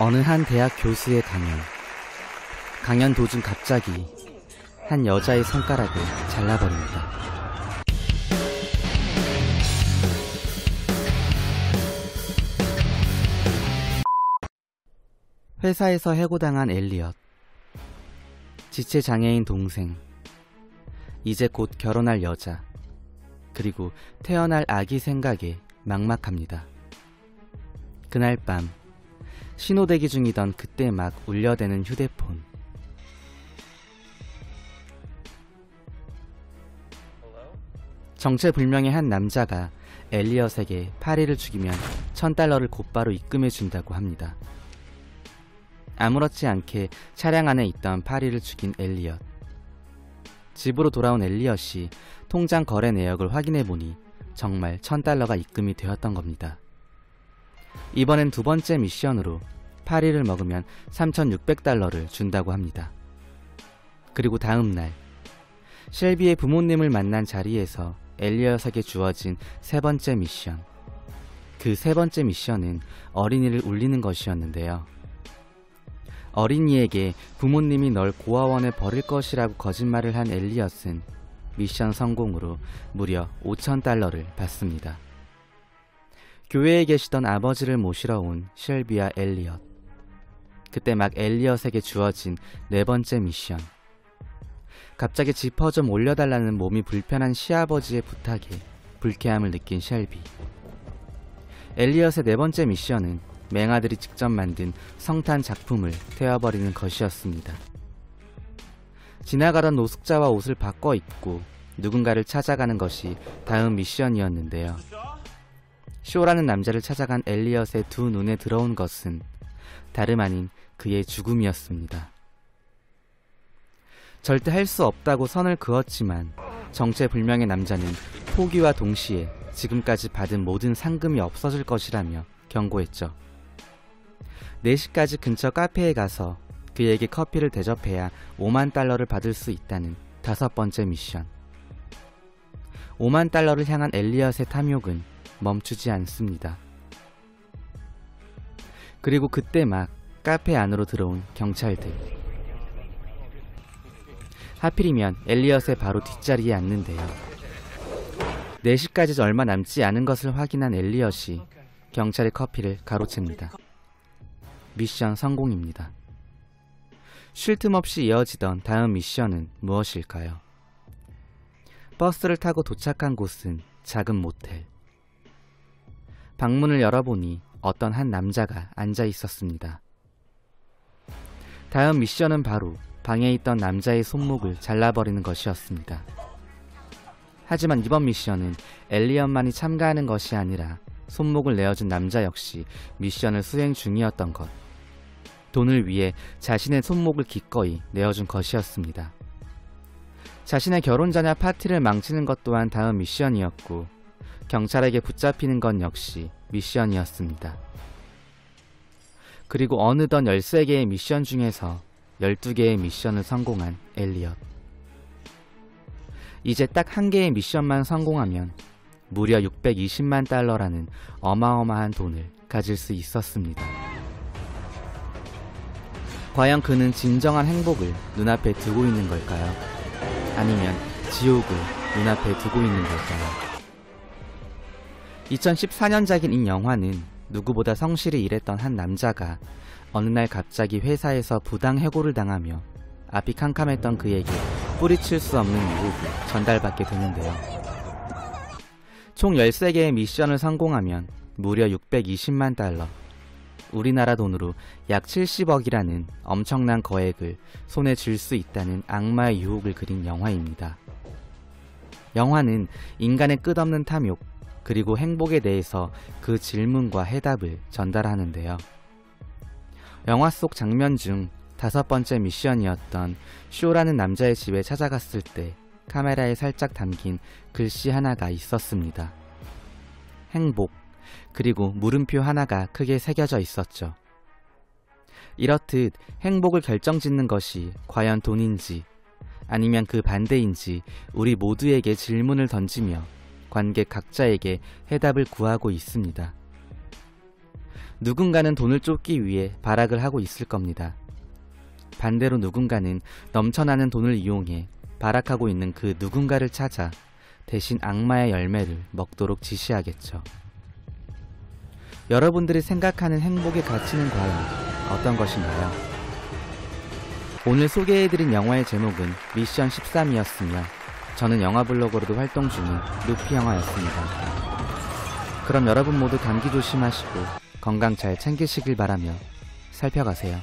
어느 한 대학 교수의 강연 도중 갑자기 한 여자의 손가락을 잘라버립니다. 회사에서 해고당한 엘리엇, 지체장애인 동생, 이제 곧 결혼할 여자, 그리고 태어날 아기 생각에 막막합니다. 그날 밤 신호대기 중이던 그때 막 울려대는 휴대폰. 정체불명의 한 남자가 엘리엇에게 파리를 죽이면 $1000를 곧바로 입금해준다고 합니다. 아무렇지 않게 차량 안에 있던 파리를 죽인 엘리엇. 집으로 돌아온 엘리엇이 통장 거래 내역을 확인해보니 정말 $1000가 입금이 되었던 겁니다. 이번엔 두 번째 미션으로 파리를 먹으면 $3600를 준다고 합니다. 그리고 다음날 셸비의 부모님을 만난 자리에서 엘리엇에게 주어진 세 번째 미션. 그 세 번째 미션은 어린이를 울리는 것이었는데요. 어린이에게 부모님이 널 고아원에 버릴 것이라고 거짓말을 한 엘리엇은 미션 성공으로 무려 $5000를 받습니다. 교회에 계시던 아버지를 모시러 온 셸비와 엘리엇. 그때 막 엘리엇에게 주어진 네 번째 미션. 갑자기 지퍼 좀 올려달라는 몸이 불편한 시아버지의 부탁에 불쾌함을 느낀 셸비. 엘리엇의 네 번째 미션은 맹아들이 직접 만든 성탄 작품을 태워버리는 것이었습니다. 지나가던 노숙자와 옷을 바꿔 입고 누군가를 찾아가는 것이 다음 미션이었는데요. 쇼라는 남자를 찾아간 엘리엇의 두 눈에 들어온 것은 다름 아닌 그의 죽음이었습니다. 절대 할 수 없다고 선을 그었지만 정체불명의 남자는 포기와 동시에 지금까지 받은 모든 상금이 없어질 것이라며 경고했죠. 4시까지 근처 카페에 가서 그에게 커피를 대접해야 $50,000를 받을 수 있다는 다섯 번째 미션. $50,000를 향한 엘리엇의 탐욕은 멈추지 않습니다. 그리고 그때 막 카페 안으로 들어온 경찰들. 하필이면 엘리엇의 바로 뒷자리에 앉는데요. 4시까지 얼마 남지 않은 것을 확인한 엘리엇이 경찰의 커피를 가로챕니다. 미션 성공입니다. 쉴 틈 없이 이어지던 다음 미션은 무엇일까요? 버스를 타고 도착한 곳은 작은 모텔. 방문을 열어보니 어떤 한 남자가 앉아 있었습니다. 다음 미션은 바로 방에 있던 남자의 손목을 잘라버리는 것이었습니다. 하지만 이번 미션은 엘리엇만이 참가하는 것이 아니라 손목을 내어준 남자 역시 미션을 수행 중이었던 것. 돈을 위해 자신의 손목을 기꺼이 내어준 것이었습니다. 자신의 결혼 전야 파티를 망치는 것 또한 다음 미션이었고, 경찰에게 붙잡히는 건 역시 미션이었습니다. 그리고 어느덧 13개의 미션 중에서 12개의 미션을 성공한 엘리엇. 이제 딱 1개의 미션만 성공하면 무려 $620만 어마어마한 돈을 가질 수 있었습니다. 과연 그는 진정한 행복을 눈앞에 두고 있는 걸까요? 아니면 지옥을 눈앞에 두고 있는 걸까요? 2014년작인 이 영화는 누구보다 성실히 일했던 한 남자가 어느 날 갑자기 회사에서 부당 해고를 당하며 앞이 캄캄했던 그에게 뿌리칠 수 없는 유혹을 전달받게 되는데요. 총 13개의 미션을 성공하면 무려 $620만, 우리나라 돈으로 약 70억이라는 엄청난 거액을 손에 쥘 수 있다는 악마의 유혹을 그린 영화입니다. 영화는 인간의 끝없는 탐욕, 그리고 행복에 대해서 그 질문과 해답을 전달하는데요. 영화 속 장면 중 5번째 미션이었던 쇼라는 남자의 집에 찾아갔을 때 카메라에 살짝 담긴 글씨 하나가 있었습니다. 행복, 그리고 물음표 하나가 크게 새겨져 있었죠. 이렇듯 행복을 결정짓는 것이 과연 돈인지 아니면 그 반대인지 우리 모두에게 질문을 던지며 관객 각자에게 해답을 구하고 있습니다. 누군가는 돈을 쫓기 위해 발악을 하고 있을 겁니다. 반대로 누군가는 넘쳐나는 돈을 이용해 발악하고 있는 그 누군가를 찾아 대신 악마의 열매를 먹도록 지시하겠죠. 여러분들이 생각하는 행복의 가치는 과연 어떤 것인가요? 오늘 소개해드린 영화의 제목은 미션 13이었으며 저는 영화 블로거로도 활동 중인 루피 영화였습니다. 그럼 여러분 모두 감기 조심하시고 건강 잘 챙기시길 바라며 살펴가세요.